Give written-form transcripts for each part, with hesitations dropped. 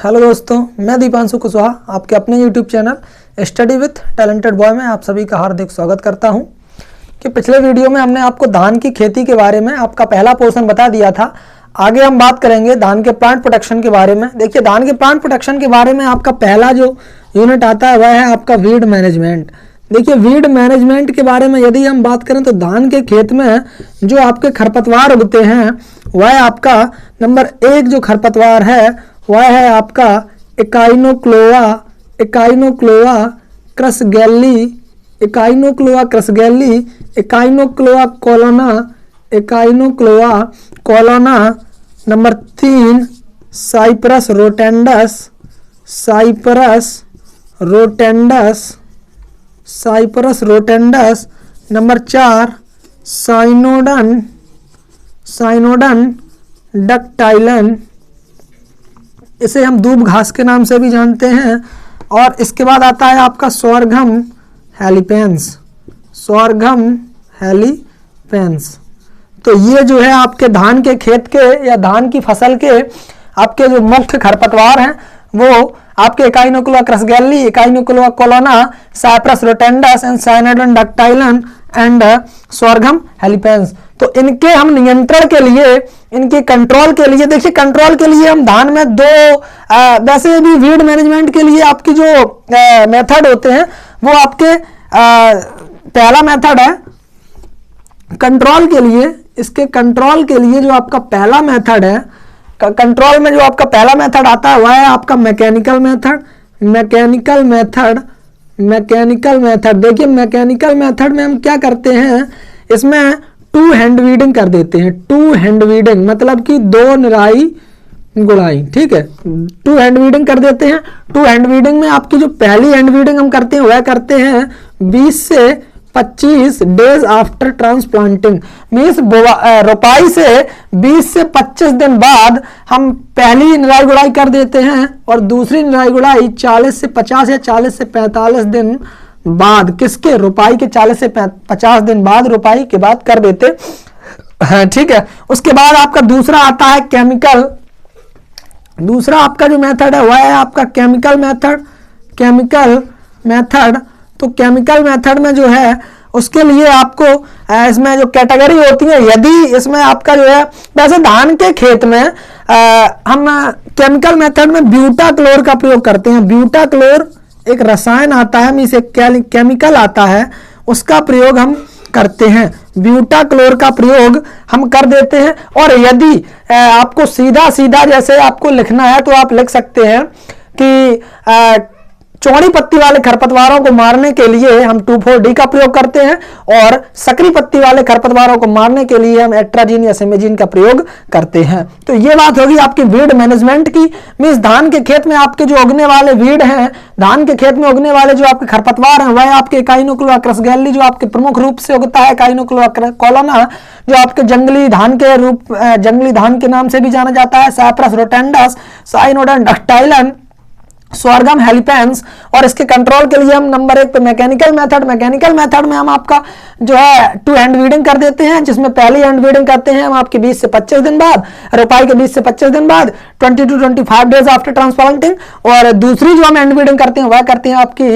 Hello दोस्तों, मैं दीपांशु कुशवाहा आपके अपने YouTube channel study with talented boy में आप सभी का हार्दिक स्वागत करता हूं। कि पिछले वीडियो में हमने आपको धान की खेती के बारे में आपका पहला पोर्शन बता दिया था। आगे हम बात करेंगे धान के प्लांट प्रोटेक्शन के बारे में। देखिए, धान के प्लांट प्रोटेक्शन के बारे में आपका पहला जो यूनिट आता है वह है आपका वीड मैनेजमेंट। देखिए, वीड मैनेजमेंट के बारे में यदि हम बात करें तो धान के खेत में जो आपके खरपतवार उगते हैं वह आपका नंबर 1 जो खरपतवार है वह है आपका Echinochloa crusgalli, Echinochloa colona. Number 3 Cyperus rotundus. Number 4 Cynodon dactylon, इसे हम दूब घास के नाम से भी जानते हैं। और इसके बाद आता है आपका सोरघम हेलीपेंस। तो ये जो है आपके धान के खेत के या धान की फसल के आपके जो मुख्य खरपतवार हैं वो आपके Echinochloa crusgalli, Echinochloa colona, Cyperus rotundus and Cynodon dactylon and Sorghum halepense. तो इनके हम नियंत्रण के लिए, इनके कंट्रोल के लिए, देखिए कंट्रोल के लिए हम धान में वैसे भी वीड मैनेजमेंट के लिए आपकी जो मेथड होते हैं वो आपके पहला मेथड है कंट्रोल के लिए। इसके कंट्रोल के लिए जो आपका पहला मेथड है, कंट्रोल में जो आपका पहला मेथड आता है वह है आपका मैकेनिकल मेथड। देखिए, मैकेनिकल मेथड में हम क्या करते हैं, इसमें 2 हैंड वीडिंग कर देते हैं। 2 हैंड वीडिंग मतलब कि 2 निराई गुड़ाई, ठीक है, 2 हैंड वीडिंग कर देते हैं। 2 हैंड वीडिंग में आपकी जो पहली हैंड वीडिंग हम करते हैं वह करते हैं 20 से 25 डेज आफ्टर ट्रांसप्लांटिंग। मीन्स रोपाई से 20 से 25 दिन बाद हम पहली निराई गुड़ाई कर देते हैं और दूसरी निराई गुड़ाई 40 से 50 या 40 से 45 दिन बाद, किसके, रोपाई के 40 से 50 दिन बाद, रोपाई के बाद कर देते हैं, ठीक है। उसके बाद आपका दूसरा आता है केमिकल। दूसरा आपका जो मेथड है वह है आपका केमिकल मेथड। तो केमिकल मेथड में जो है उसके लिए आपको इसमें जो कैटेगरी होती है, यदि इसमें आपका जो है, वैसे धान के खेत में हम केमिकल मेथड में ब्यूटाक्लोर का प्रयोग करते हैं। ब्यूटाक्लोर एक रसायन आता है, मीन्स एक केमिकल आता है, उसका प्रयोग हम करते हैं। ब्यूटाक्लोर का प्रयोग हम कर देते हैं। और यदि आपको सीधा जैसे आपको लिखना है तो आप लिख सकते हैं कि चौड़ी पत्ती वाले खरपतवारों को मारने के लिए हम 2,4-D का प्रयोग करते हैं और सकरी पत्ती वाले खरपतवारों को मारने के लिए हम एट्राजीन या सेमेजीन का प्रयोग करते हैं। तो ये बात होगी आपकी वीड मैनेजमेंट की। मीन्स धान के खेत में आपके जो उगने वाले वीड हैं, धान के खेत में उगने वाले जो आपके खरपतवार हैं वह आपके एकाइनोक्लोआ क्रसगैली जो आपके प्रमुख रूप से उगता है, एकाइनोक्लोआ कोलोना जो आपके जंगली धान के नाम से भी जाना जाता है, साइप्रस रोटेंडस, साइनोडन डक्टाइलन, सोरघम हेलीपेंस। और इसके कंट्रोल के लिए हम नंबर 1 पे मैकेनिकल मेथड में हम आपका जो है 2 हैंड वीडिंग कर देते हैं, जिसमें पहली हैंड वीडिंग करते हैं हम आपके 20 से 25 दिन बाद, रोपाई के 20 से 25 दिन बाद, 20 to 25 डेज आफ्टर ट्रांसप्लांटिंग। और दूसरी जो हम हैंड वीडिंग करते हैं वह करते हैं आपकी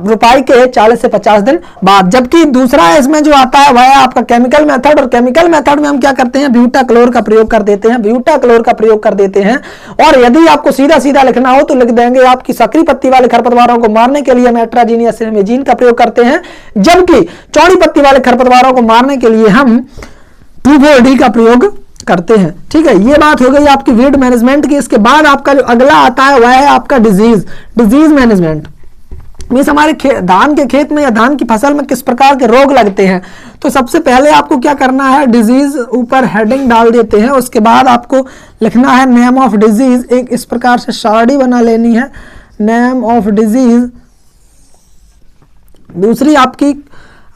रोपाई के 40 से 50 दिन बाद। जबकि दूसरा इसमें जो आता है वह है आपका केमिकल मेथड। और केमिकल मेथड में हम क्या करते हैं, ब्यूटाक्लोर का प्रयोग कर देते हैं। और यदि आपको सीधा लिखना हो तो लिख देंगे आपकी सकरी पत्ती वाले खरपतवारों को मारने के लिए हम एट्राजीन या सेमेजीन का प्रयोग करते हैं, जबकि चौड़ी पत्ती वाले खरपतवारों को मारने के लिए हम 2,4-D का प्रयोग करते हैं, ठीक है। ये बात हो गई आपकी वीड मैनेजमेंट की। इसके बाद आपका जो अगला आता है वह है आपका डिजीज मैनेजमेंट। मीन्स हमारे धान के खेत में या धान की फसल में किस प्रकार के रोग लगते हैं। तो सबसे पहले आपको क्या करना है, डिजीज ऊपर हेडिंग डाल देते हैं। उसके बाद आपको लिखना है नेम ऑफ डिजीज, एक इस प्रकार से सारणी बना लेनी है, नेम ऑफ डिजीज। दूसरी आपकी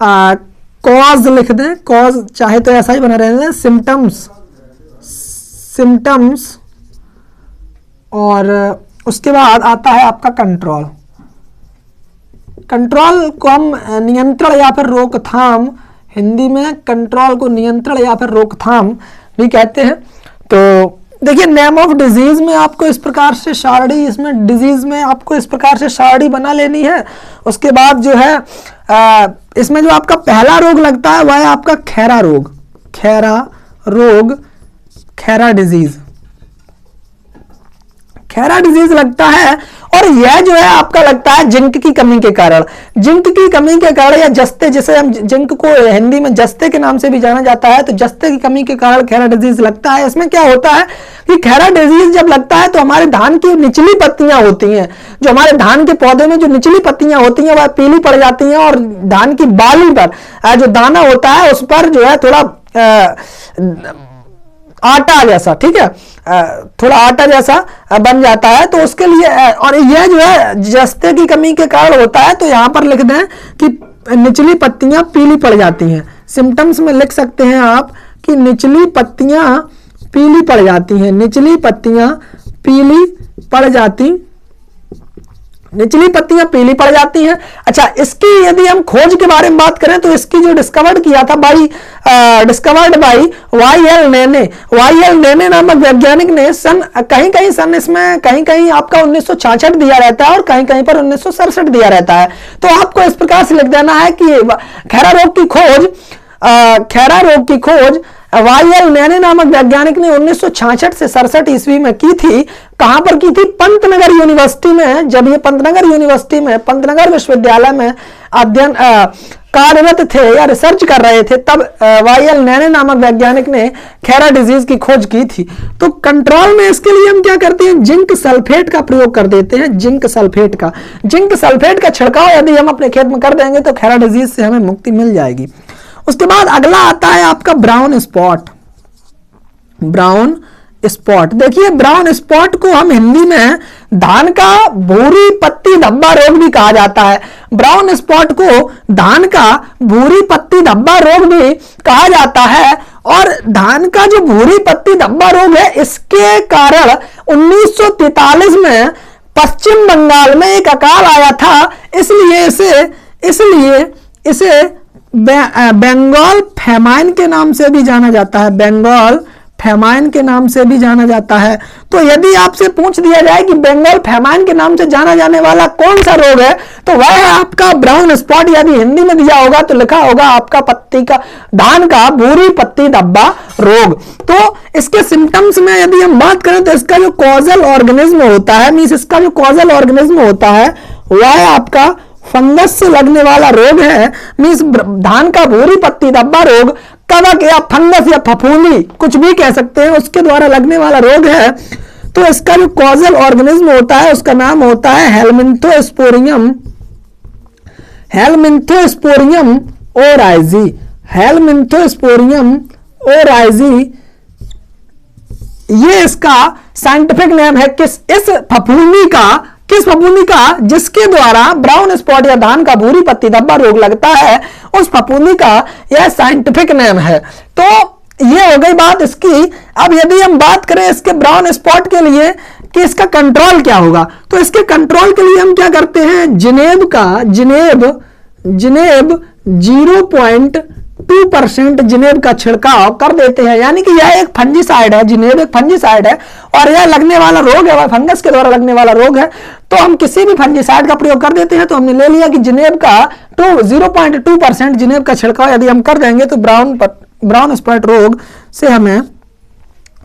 कॉज लिख दें, कॉज चाहे तो ऐसा ही बना रहने दें, सिम्टम्स। और उसके बाद आता है आपका कंट्रोल को हम नियंत्रण या फिर रोकथाम, हिंदी में कंट्रोल को नियंत्रण या फिर रोकथाम भी कहते हैं। तो देखिए नेम ऑफ डिजीज में आपको इस प्रकार से शारडी, इसमें डिजीज में आपको इस प्रकार से शारडी बना लेनी है। उसके बाद जो है इसमें जो आपका पहला रोग लगता है वह है आपका खैरा रोग, खैरा रोग, खैरा डिजीज, खैरा डिजीज लगता है। और यह जो है आपका लगता है जिंक की कमी के कारण, जिंक की कमी के कारण या जस्ते, जिसे हम जिंक को हिंदी में जस्ते के नाम से भी जाना जाता है, तो जस्ते की कमी के कारण खैरा डिजीज लगता है। इसमें क्या होता है कि खैरा डिजीज जब लगता है तो हमारे धान की निचली पत्तियां होती हैं, जो हमारे धान के पौधे में जो निचली पत्तियां होती हैं वह पीली पड़ जाती हैं, और धान की बाली पर जो दाना होता है उस पर जो है थोड़ा आटा जैसा, ठीक है, थोड़ा आटा जैसा बन जाता है। तो उसके लिए, और यह जो है जस्ते की कमी के कारण होता है, तो यहां पर लिख दें कि निचली पत्तियां पीली पड़ जाती हैं। सिम्टम्स में लिख सकते हैं आप कि निचली पत्तियां पीली पड़ जाती हैं, निचली पत्तियां पीली पड़ जाती, निचली पत्तियां पीली पड़ जाती हैं। अच्छा, इसकी यदि हम खोज के बारे में बात करें तो इसकी जो डिस्कवर्ड किया था डिस्कवर्ड बाई वाई.एल. नेने, वाई.एल. नेने नामक वैज्ञानिक ने सन कहीं सन इसमें कहीं आपका 1966 दिया रहता है और कहीं पर 1967 दिया रहता है। तो आपको इस प्रकार से लिख देना है कि खैरा रोग की खोज, खैरा रोग की खोज वाई.एल. नेने नामक वैज्ञानिक ने 1966 से 67 ईस्वी में की थी। कहां पर की थी? पंतनगर यूनिवर्सिटी में। जब ये पंतनगर यूनिवर्सिटी में, पंतनगर विश्वविद्यालय में अध्ययन कार्यरत थे या रिसर्च कर रहे थे, तब वाई.एल. नेने नामक वैज्ञानिक ने खैरा डिजीज की खोज की थी। तो कंट्रोल में इसके लिए हम क्या करते हैं? जिंक सल्फेट का प्रयोग कर देते हैं, जिंक सल्फेट का। जिंक सल्फेट का छिड़काव यदि हम अपने खेत में कर देंगे तो खैरा डिजीज से हमें मुक्ति मिल जाएगी। उसके बाद अगला आता है आपका ब्राउन स्पॉट, ब्राउन स्पॉट। देखिए ब्राउन स्पॉट को हम हिंदी में धान का भूरी पत्ती धब्बा रोग भी कहा जाता है। ब्राउन स्पॉट को धान का भूरी पत्ती धब्बा रोग भी कहा जाता है। और धान का जो भूरी पत्ती धब्बा रोग है, इसके कारण 1943 में पश्चिम बंगाल में एक अकाल आया था, इसलिए इसे बंगाल फेमाइन के नाम से भी जाना जाता है, बंगाल फेमाइन के नाम से भी जाना जाता है। तो यदि आपसे पूछ दिया जाए कि बंगाल फेमाइन के नाम से जाना जाने वाला कौन सा रोग है, तो वह है आपका ब्राउन स्पॉट। यदि हिंदी में दिया होगा तो लिखा होगा आपका पत्ती का, धान का भूरी पत्ती धब्बा रोग। तो इसके सिम्टम्स में यदि हम बात करें तो इसका जो कॉजल ऑर्गेनिज्म होता है, मींस इसका जो कॉजल ऑर्गेनिज्म होता है वह है आपका फंगस से लगने वाला रोग है। मींस धान का भूरी पत्ती धब्बा रोग कवक या फंगस या फफूंदी कुछ भी कह सकते हैं, उसके द्वारा लगने वाला रोग है। तो इसका जो कॉजल ऑर्गेनिज्म होता है उसका नाम होता है हेलमिंथोस्पोरियम, हेलमिंथोस्पोरियम ओराइजी, हेलमिंथोस्पोरियम ओराइजी। ये इसका साइंटिफिक नेम है। किस फफूंदी का जिसके द्वारा ब्राउन स्पॉट या धान का भूरी पत्ती धब्बा रोग लगता है, उस फफूंदी का यह साइंटिफिक नेम है। तो ये हो गई बात इसकी। अब यदि हम बात करें इसके ब्राउन स्पॉट के लिए कि इसका कंट्रोल क्या होगा, तो इसके कंट्रोल के लिए हम क्या करते हैं? जिनेब 0.2% जिनेब का छिड़काव कर देते हैं। यानी कि यह एक फंजीसाइड है, जिनेब एक फंजीसाइड है और यह लगने वाला रोग है, वह फंगस के द्वारा लगने वाला रोग है। तो हम किसी भी फंजीसाइड का प्रयोग कर देते हैं। तो हमने ले लिया कि जिनेब का 0.2% जिनेब का छिड़काव यदि हम कर देंगे तो ब्राउन स्पॉट रोग से हमें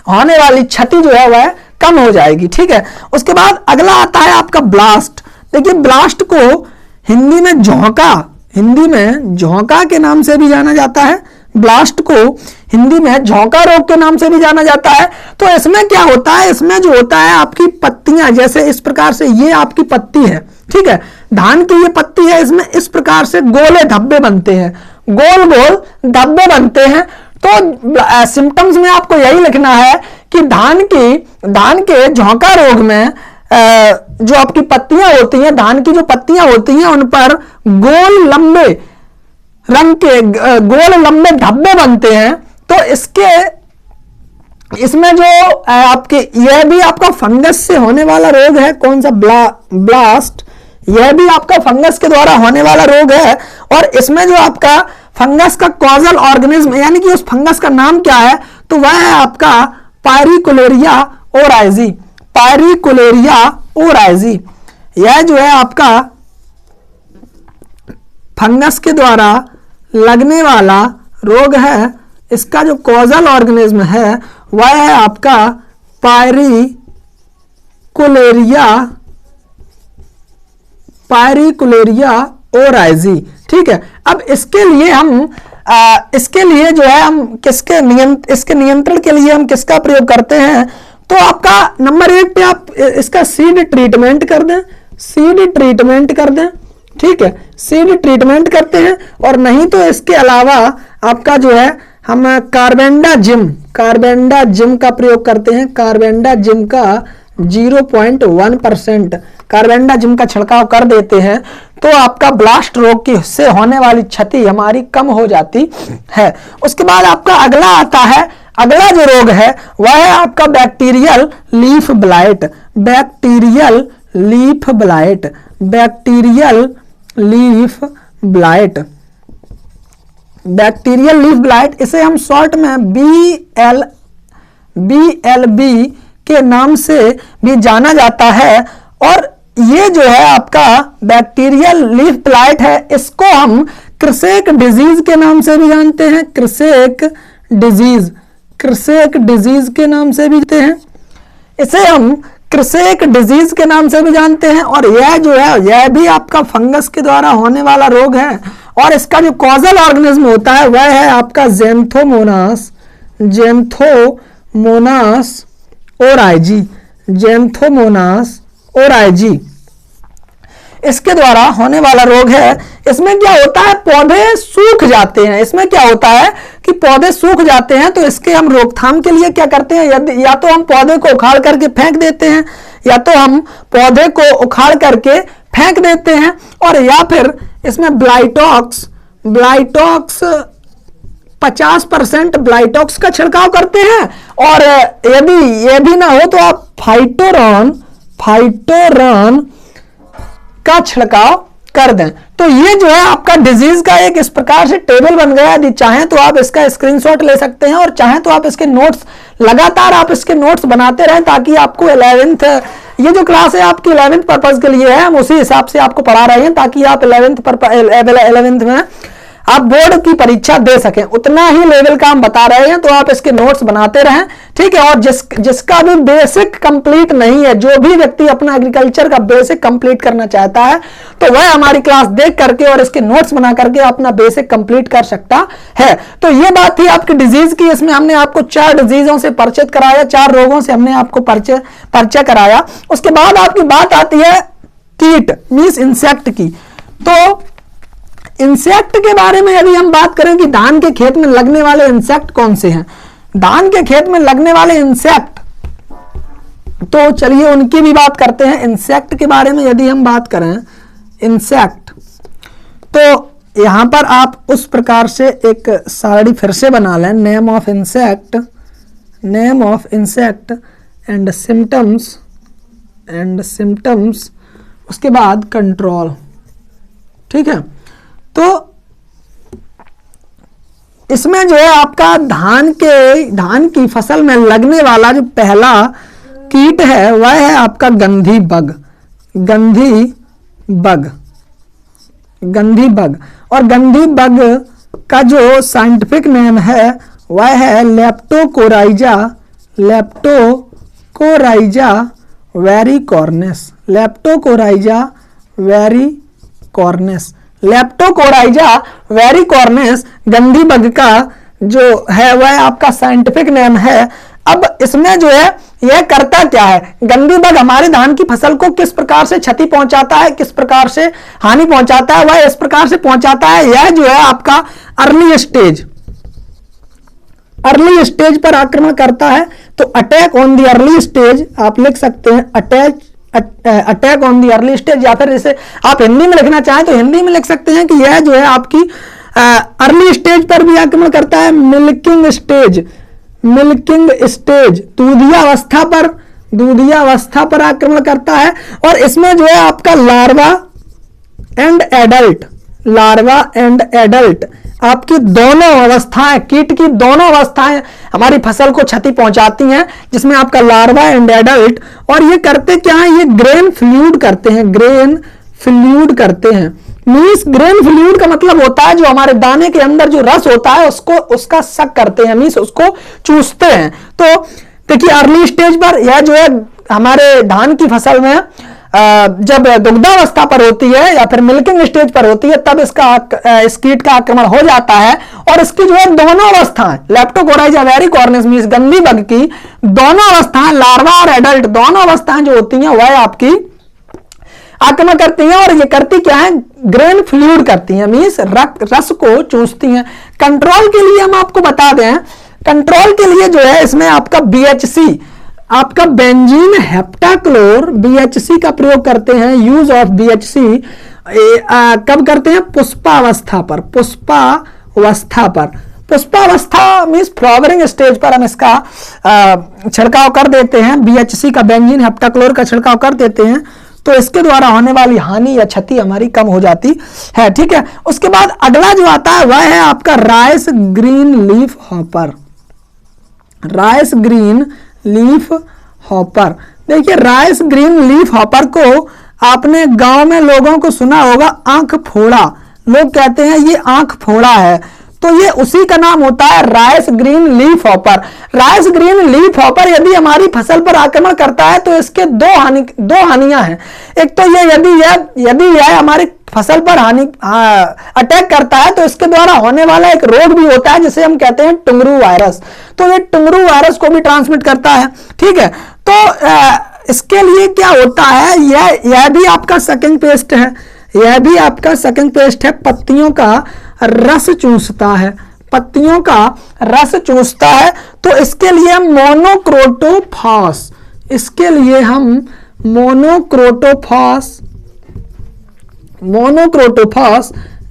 होने वाली क्षति जो है वह कम हो जाएगी। ठीक है। उसके बाद अगला आता है आपका ब्लास्ट। देखिए ब्लास्ट को हिंदी में झोंका के नाम से भी जाना जाता है। ब्लास्ट को हिंदी में झोंका रोग के नाम से भी जाना जाता है। तो इसमें क्या होता है? इसमें जो होता है आपकी पत्तियां, जैसे इस प्रकार से ये आपकी पत्ती है, ठीक है, धान की ये पत्ती है, इसमें इस प्रकार से गोले धब्बे बनते हैं, गोल गोल धब्बे बनते हैं। तो सिम्टम्स में आपको यही लिखना है कि धान के झोंका रोग में जो आपकी पत्तियां होती हैं, धान की जो पत्तियां होती हैं, उन पर गोल लंबे रंग के गोल लंबे धब्बे बनते हैं। तो इसमें जो आपके, यह भी आपका फंगस से होने वाला रोग है। कौन सा? ब्लास्ट। यह भी आपका फंगस के द्वारा होने वाला रोग है। और इसमें जो आपका फंगस का कॉजल ऑर्गेनिज्म, यानी कि उस फंगस का नाम क्या है, तो वह है आपका पायरिकुलेरिया ओराइजी, पायरिकुलेरिया ओराइजी। यह जो है आपका फंगस के द्वारा लगने वाला रोग है। इसका जो कॉजल ऑर्गेनिज्म है वह है आपका पायरिकुलेरिया ओराइजी। ठीक है, अब इसके लिए जो है हम इसके नियंत्रण के लिए हम किसका प्रयोग करते हैं? तो आपका नंबर 1 पे आप इसका सीड ट्रीटमेंट कर दें, सीड ट्रीटमेंट कर दें। ठीक है, सीड ट्रीटमेंट करते हैं, और नहीं तो इसके अलावा आपका जो है हम कार्बेंडाजिम का प्रयोग करते हैं। कार्बेंडाजिम का 0.1% कार्बेंडाजिम का छिड़काव कर देते हैं तो आपका ब्लास्ट रोग की से होने वाली क्षति हमारी कम हो जाती है। उसके बाद आपका अगला आता है, अगला जो रोग है वह है आपका bacterial leaf blight. Bacterial leaf blight, bacterial leaf blight, bacterial leaf blight, इसे हम शॉर्ट में BLB के नाम से भी जाना जाता है। और ये जो है आपका बैक्टीरियल लीफ ब्लाइट है, इसको हम क्रिसेक डिजीज के नाम से भी जानते हैं। क्रिसेक डिजीज के नाम से भी जानते हैं, इसे हम क्रिसेक डिजीज के नाम से भी जानते हैं। और यह जो है यह भी आपका फंगस के द्वारा होने वाला रोग है, और इसका जो कॉजल ऑर्गेनिज्म होता है वह है आपका ज़ैंथोमोनास ओराइजी, ज़ैंथोमोनास ओराइजी। इसके द्वारा होने वाला रोग है। इसमें क्या होता है, पौधे सूख जाते हैं। इसमें क्या होता है कि पौधे सूख जाते हैं, तो इसके हम रोकथाम के लिए क्या करते हैं, या तो हम पौधे को उखाड़ करके फेंक देते हैं, या तो हम पौधे को उखाड़ करके फेंक देते हैं, और या फिर इसमें ब्लाइटॉक्स 50% ब्लाइटॉक्स का छिड़काव करते हैं। और यदि ये भी ना हो तो आप फाइटोरॉन का छिड़काव कर दें। तो ये जो है आपका डिजीज का एक इस प्रकार से टेबल बन गया। यदि चाहें तो आप इसका स्क्रीनशॉट ले सकते हैं, और चाहें तो आप इसके नोट्स लगातार आप इसके नोट्स बनाते रहें, ताकि आपको 11th ये जो क्लास है आपकी 11th पर्पज के लिए है, हम उसी हिसाब से आपको पढ़ा रहे हैं, ताकि आप 11th में आप बोर्ड की परीक्षा दे सकें। उतना ही लेवल का हम बता रहे हैं, तो आप इसके नोट्स बनाते रहें। ठीक है, और जिसका भी बेसिक कंप्लीट नहीं है, जो भी व्यक्ति अपना एग्रीकल्चर का बेसिक कंप्लीट करना चाहता है, तो वह हमारी क्लास देख करके और इसके नोट्स बना करके अपना बेसिक कंप्लीट कर सकता है। तो ये बात थी आपकी डिजीज की। इसमें हमने आपको 4 डिजीजों से परिचित कराया, 4 रोगों से हमने आपको परिचय कराया। उसके बाद आपकी बात आती है कीट मींस इंसेक्ट की। तो इंसेक्ट के बारे में यदि हम बात करें कि धान के खेत में लगने वाले इंसेक्ट कौन से हैं, धान के खेत में लगने वाले इंसेक्ट, तो चलिए उनकी भी बात करते हैं। इंसेक्ट के बारे में यदि हम बात करें इंसेक्ट, तो यहां पर आप उस प्रकार से एक सारणी फिर से बना लें, name of insect and symptoms, उसके बाद कंट्रोल। ठीक है, तो इसमें जो है आपका धान की फसल में लगने वाला जो पहला कीट है वह है आपका गंधी बग। और गंधी बग का जो साइंटिफिक नेम है वह है लेप्टोकोराइजा वेरिकॉर्नेस गंधी बग का जो है वह आपका साइंटिफिक नेम है। अब इसमें जो है यह करता क्या है, गंधी बग हमारे धान की फसल को किस प्रकार से क्षति पहुंचाता है, किस प्रकार से हानि पहुंचाता है, वह इस प्रकार से पहुंचाता है। यह जो है आपका अर्ली स्टेज पर आक्रमण करता है। तो attack on the early stage आप लिख सकते हैं, attack on the early stage, या फिर इसे आप हिंदी में लिखना चाहें तो हिंदी में लिख सकते हैं कि यह जो है आपकी अर्ली स्टेज पर भी आक्रमण करता है। मिल्किंग स्टेज दूधिया अवस्था पर आक्रमण करता है। और इसमें जो है आपका लार्वा एंड एडल्ट आपकी दोनों अवस्थाएं, कीट की दोनों अवस्थाएं हमारी फसल को क्षति पहुंचाती हैं, जिसमें आपका लार्वा एंड एडल्ट। और ये करते क्या है, ये ग्रेन फ्लूइड करते हैं, ग्रेन फ्लूइड करते हैं। मींस ग्रेन फ्लूइड का मतलब होता है जो हमारे दाने के अंदर जो रस होता है उसको, उसका सक करते हैं, मींस उसको चूसते हैं। तो देखिए अर्ली स्टेज पर यह जो है हमारे धान की फसल में जब दुग्धावस्था पर होती है या फिर मिल्किंग स्टेज पर होती है, तब इसका इस कीट का आक्रमण हो जाता है। और इसकी जो है दोनों अवस्थाएं, लेप्टोकोराइजा वेरिकॉर्निस मींस गंदी बग की दोनों अवस्थाएं, लार्वा और एडल्ट दोनों अवस्थाएं जो होती हैं वह आपकी आक्रमण करती हैं। और ये करती क्या है, ग्रेन फ्लूइड करती हैं, मींस रस को चूसती हैं। कंट्रोल के लिए हम आपको बता दें, कंट्रोल के लिए जो है इसमें आपका BHC, आपका बेंजीन हेप्टाक्लोर BHC का प्रयोग करते हैं। यूज ऑफ BHC कब करते हैं, पुष्पावस्था पर, पुष्पावस्था पर। पुष्पावस्था मींस फ्लावरिंग स्टेज पर हम इसका छिड़काव कर देते हैं, BHC का बेंजीन हेप्टाक्लोर का छिड़काव कर देते हैं, तो इसके द्वारा होने वाली हानि या क्षति हमारी कम हो जाती है। ठीक है, उसके बाद अगला जो आता है वह है आपका rice green leaf hopper. Rice green leaf hopper, देखिए राइस ग्रीन लीफ हॉपर को आपने गांव में लोगों को सुना होगा आंख फोड़ा, लोग कहते हैं ये आंख फोड़ा है, तो ये उसी का नाम होता है rice green leaf hopper. Rice green leaf hopper यदि हमारी फसल पर आक्रमण करता है तो इसके दो हानियां हैं। एक तो ये यदि यह हमारी फसल पर अटैक करता है तो इसके द्वारा होने वाला एक रोग भी होता है जिसे हम कहते हैं टुंगरू वायरस, तो ये टुंगरू वायरस को भी ट्रांसमिट करता है। ठीक है, तो इसके लिए क्या होता है, यह भी आपका सकिंग पेस्ट है, यह भी आपका सकिंग पेस्ट है, पत्तियों का रस चूसता है, पत्तियों का रस चूसता है। तो इसके लिए हम मोनोक्रोटोफॉस, इसके लिए हम मोनोक्रोटोफॉस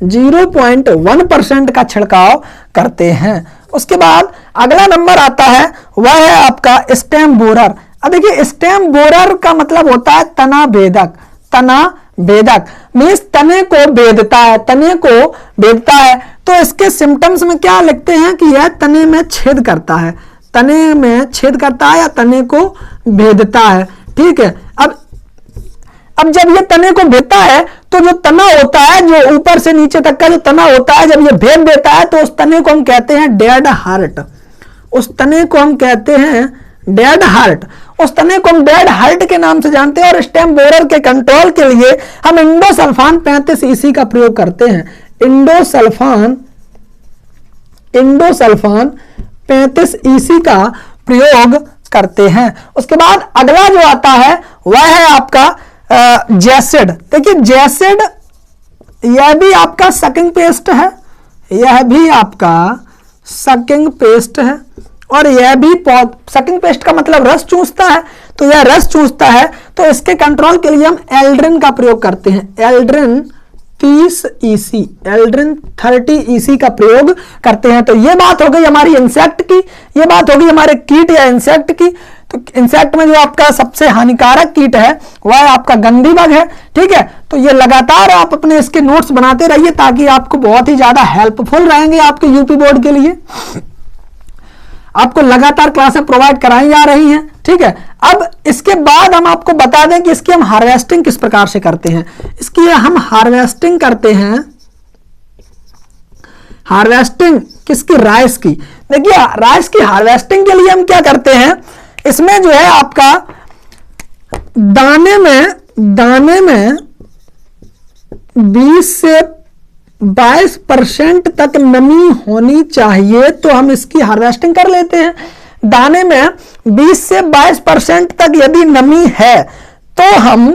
0.1% का छिड़काव करते हैं। उसके बाद अगला नंबर आता है वह है आपका स्टेम बोरर। अब देखिए स्टेम बोरर का मतलब होता है तना भेदक, तना भेदक मीन्स तने को भेदता है, तने को भेदता है। तो इसके सिम्टम्स में क्या लिखते हैं कि यह तने में छेद करता है, तने में छेद करता है या तने को भेदता है। ठीक है, अब जब ये तने को भेदता है तो जो तना होता है, जो ऊपर से नीचे तक का जो तना होता है, जब ये भेद देता है तो उस तने को हम कहते हैं डेड हार्ट, उस तने को हम कहते हैं डेड हार्ट, उस तने को हम डेड हार्ट के नाम से जानते हैं। और स्टेम बोरर के कंट्रोल के लिए हम इंडोसल्फान 35 EC का प्रयोग करते हैं, इंडोसल्फान 35 EC का प्रयोग करते हैं। उसके बाद अगला जो आता है वह है आपका जैसिड। देखिए जैसिड यह भी आपका सकिंग पेस्ट है, यह भी आपका सकिंग पेस्ट है, और यह भी सकिंग पेस्ट का मतलब रस चूसता है, तो यह रस चूसता है। तो इसके कंट्रोल के लिए हम एल्ड्रिन का प्रयोग करते हैं, एल्ड्रिन 30 EC, एल्ड्रिन 30 EC का प्रयोग करते हैं। तो ये बात हो गई हमारी इंसेक्ट की, ये बात हो गई हमारे कीट या इंसेक्ट की। तो इंसेक्ट में जो आपका सबसे हानिकारक कीट है वह आपका गंदी बग है। ठीक है, तो ये लगातार आप अपने इसके नोट्स बनाते रहिए ताकि आपको बहुत ही ज्यादा हेल्पफुल रहेंगे आपके यूपी बोर्ड के लिए। आपको लगातार क्लासें प्रोवाइड कराई जा रही हैं। ठीक है, अब इसके बाद हम आपको बता दें कि इसकी हम हार्वेस्टिंग किस प्रकार से करते हैं। इसकी हम हार्वेस्टिंग करते हैं, हार्वेस्टिंग किसकी, राइस की। देखिए राइस की हार्वेस्टिंग के लिए हम क्या करते हैं, इसमें जो है आपका दाने में 20 से 22% तक नमी होनी चाहिए, तो हम इसकी हार्वेस्टिंग कर लेते हैं। दाने में 20 से 22% तक यदि नमी है तो हम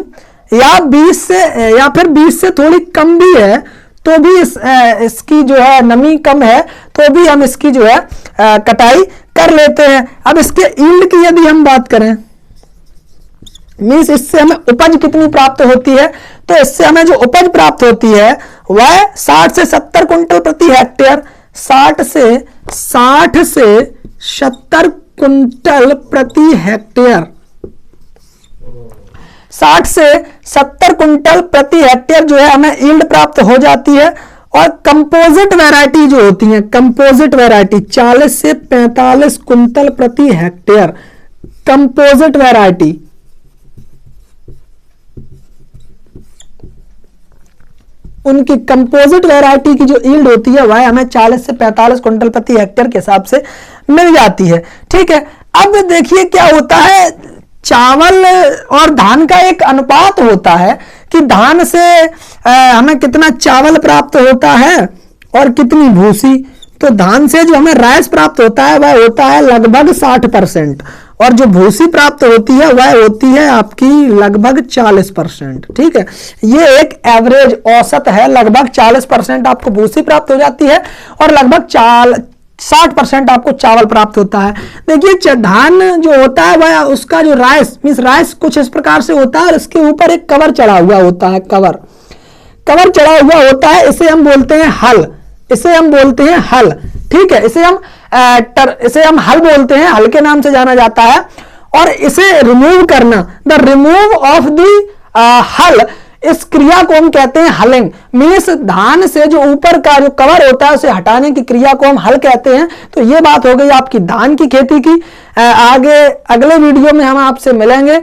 या 20 से थोड़ी कम भी है तो भी इसकी जो है नमी कम है तो भी हम इसकी जो है कटाई कर लेते हैं। अब इसके यील्ड की यदि हम बात करें, मींस इससे हमें उपज कितनी प्राप्त होती है, तो इससे हमें जो उपज प्राप्त होती है वह 60 से 70 कुंटल प्रति हेक्टेयर, 60 से 70 कुंटल प्रति हेक्टेयर, 60 से 70 कुंटल प्रति हेक्टेयर जो है हमें यील्ड प्राप्त हो जाती है। और कंपोजिट वैरायटी जो होती है, कंपोजिट वैरायटी 40 से 45 कुंतल प्रति हेक्टेयर, कंपोजिट वैरायटी उनकी कंपोजिट वैरायटी की जो यील्ड होती है वह हमें 40 से 45 कुंटल प्रति हेक्टेयर के हिसाब से मिल जाती है। ठीक है, अब देखिए क्या होता है, चावल और धान का एक अनुपात होता है कि धान से हमें कितना चावल प्राप्त होता है और कितनी भूसी। तो धान से जो हमें राइस प्राप्त होता है वह होता है लगभग 60% और जो भूसी प्राप्त होती है वह होती है आपकी लगभग 40%। ठीक है, ये एक एवरेज औसत है, लगभग 40% आपको भूसी प्राप्त हो जाती है और लगभग 60% आपको चावल प्राप्त होता है। देखिए धान जो होता है वह उसका जो राइस मींस राइस कुछ इस प्रकार से होता है और इसके ऊपर एक कवर चढ़ा हुआ होता है, कवर चढ़ा हुआ होता है, इसे हम बोलते हैं हल, इसे हम बोलते हैं हल। ठीक है, इसे हम हल बोलते हैं, हल के नाम से जाना जाता है। और इसे रिमूव करना, द रिमूव ऑफ द हल, इस क्रिया को हम कहते हैं हलिंग। मीन्स धान से जो ऊपर का जो कवर होता है उसे हटाने की क्रिया को हम हल कहते हैं। तो ये बात हो गई आपकी धान की खेती की। आगे अगले वीडियो में हम आपसे मिलेंगे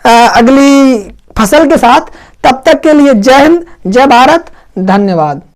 अगली फसल के साथ। तब तक के लिए जय हिंद, जय भारत, धन्यवाद।